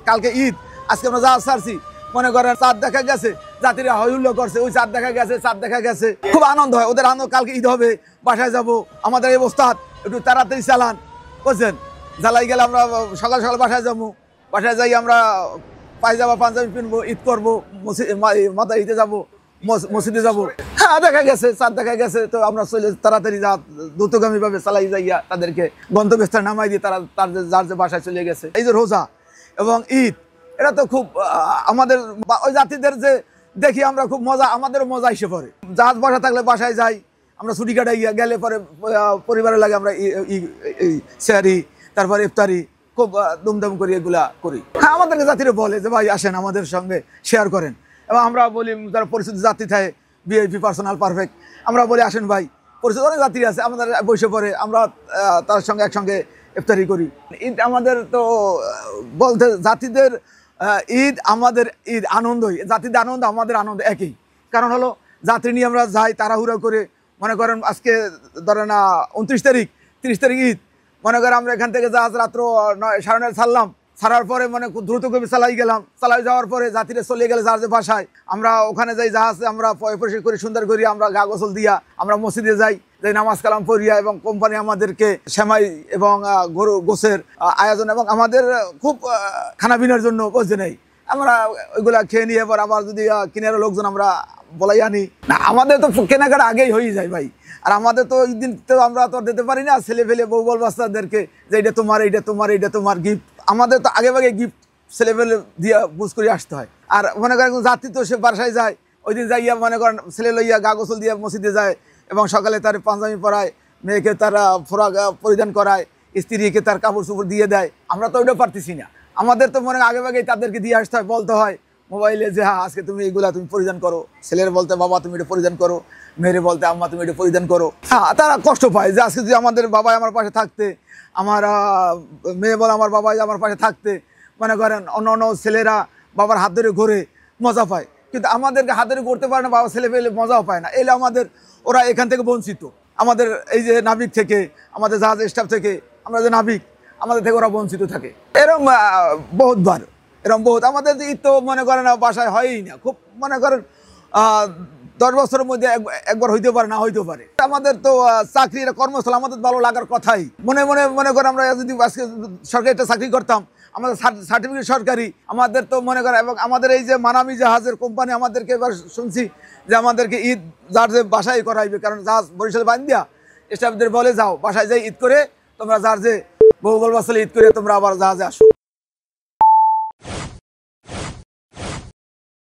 কালকে ঈদ, আজকে আমরা জাহাজ ছাড়ছি, মনে করেন চাঁদ দেখা গেছে, যাত্রীরা হইহুল্লো করছে, ওই চাঁদ দেখা গেছে, চাঁদ দেখা গেছে, খুব আনন্দ হয় ওদের। আনন্দ, কালকে ঈদ হবে, বাসায় যাব। আমাদের এই অবস্থা একটু তাড়াতাড়ি চালান, বুঝছেন? জ্বালাই গেলে আমরা সকাল সকাল বাসায় যাবো, বাসায় যাই আমরা পায়জামা পাঞ্জাবি কিনবো, ঈদ করবো, মাথা ঈদে যাবো, মসজিদে যাবো। হ্যাঁ, দেখা গেছে চাঁদ দেখা গেছে, তো আমরা চলে তাড়াতাড়ি দ্রুতগামী ভাবে চালাই যাইয়া তাদেরকে গন্তব্যস্থানে নামাই দিয়ে তারা তার যার যে বাসায় চলে গেছে। এই যে রোজা এবং ঈদ, এটা তো খুব আমাদের ওই জাতিদের যে দেখি আমরা খুব মজা, আমাদেরও মজা এসে পড়ে। জাহাজ বাসা থাকলে বাসায় যাই আমরা, ছুটি কাটাইয়া গেলে পরে পরিবারের লাগে আমরা সেহারি, তারপরে ইফতারি খুব দুমদাম করে এগুলা করি। হ্যাঁ, আমাদেরকে জাতিরা বলে যে ভাই আসেন আমাদের সঙ্গে শেয়ার করেন, এবং আমরা বলি যারা পরিচিত জাতি থাকে, ভিআইপি পার্সোনাল পারফেক্ট, আমরা বলি আসেন ভাই, পরিচিত অনেক জাতি আছে আমাদের বসে পড়ে, আমরা তার সঙ্গে একসঙ্গে ইফতারি করি। ঈদ আমাদের তো বলতে জাতিদের ঈদ, আমাদের ঈদ আনন্দই, জাতিদের আনন্দ আমাদের আনন্দ একই। কারণ হলো যাত্রী নিয়ে আমরা যাই তাড়াহুড়া করে, মনে করেন আজকে ধরেন 29 তারিখ, 30 তারিখ ঈদ, মনে করেন আমরা এখান থেকে জাহাজ রাত্র 9:30 ছাড়লাম, ছাড়ার পরে মানে খুব দ্রুত করে চালাই গেলাম, চালাই যাওয়ার পরে যাত্রীরা চলে গেলে যার যে বাসায়, আমরা ওখানে যাই জাহাজে, আমরা পরিষ্কার করে সুন্দর করি, আমরা গা গোসল দিয়া আমরা মসজিদে যাই, যাই নামাজ কালাম পড়িয়া, এবং কোম্পানি আমাদেরকে সেমাই এবং গরু গোসের আয়োজন, এবং আমাদের খুব খানা পিনার জন্য বুঝতে নেই, আমরা ওইগুলা খেয়ে নিয়ে এবার আবার যদি কিনার লোকজন আমরা বলাই আনি না, আমাদের তো কেনাকাটা আগেই হয়ে যায় ভাই। আর আমাদের তো ওই দিন তো আমরা তো দিতে পারি না ছেলে ফেলে বউ বল বাচ্চাদেরকে যে এটা তোমার, এইটা তোমার, এইটা তোমার গিফট। আমাদের তো আগে ভাগে গিফট ছেলে ফেলে দিয়ে বুঝ করে আসতে হয়। আর মনে করেন যাত্রী তো সে বাসায় যায়, ওই দিন যাইয়া মনে করেন ছেলে লইয়া গা গোসল দিয়ে মসজিদে যায়, এবং সকালে তার পাঞ্জাবি পরায়, মেয়েকে তারা ফোরাক পরিধান করায়, স্ত্রীকে তার কাপড় চোপড় দিয়ে দেয়। আমরা তো ওইটা পারতেছি না, আমাদের তো মনে আগে ভাগেই তাদেরকে দিয়ে আসতে হয়, বলতে হয় মোবাইলে যে হ্যাঁ আজকে তুমি এইগুলা তুমি পরিধান করো, ছেলের বলতে বাবা তুমি এটা পরিধান করো, মেয়েরে বলতে আম্মা তুমি এটা পরিধান করো। হ্যাঁ, তারা কষ্ট পায় যে আজকে যদি আমাদের বাবাই আমার পাশে থাকতে, আমার মেয়ে বলে আমার বাবাই আমার পাশে থাকতে, মনে করেন অন্য অন্য ছেলেরা বাবার হাত ধরে ঘুরে মজা পায়, কিন্তু আমাদেরকে হাত ধরে ঘুরতে পারে না, বাবা ছেলে পেলে মজাও পায় না। এলে আমাদের ওরা এখান থেকে বঞ্চিত, আমাদের এই যে নাবিক থেকে, আমাদের জাহাজ স্টাফ থেকে, আমরা যে নাবিক, আমাদের থেকে ওরা বঞ্চিত থাকে। এরকম বহুতবার, এরকম বহুত আমাদের ঈদ তো মনে করেন বাসায় হয়ই না, খুব মনে করেন 10 বছরের মধ্যে একবার হইতে পারে, না হইতে পারে। আমাদের তো চাকরি, কর্মস্থল আমাদের ভালো লাগার কথাই। মনে মনে মনে করেন আমরা যদি আজকে সরকারি একটা চাকরি করতাম, আমাদের সার্টিফিকেট সরকারি, আমাদের তো মনে করেন, এবং আমাদের এই যে মানামি জাহাজের কোম্পানি আমাদেরকে এবার শুনছি যে আমাদেরকে ঈদ যার যে বাসায় করাইবে, কারণ জাহাজ বরিশাল বান্ধিয়া স্টাফদের বলে যাও বাসায় যাই ঈদ করে তোমরা যার যে বহু বল বাসালে ঈদ করে তোমরা আবার জাহাজে আসো।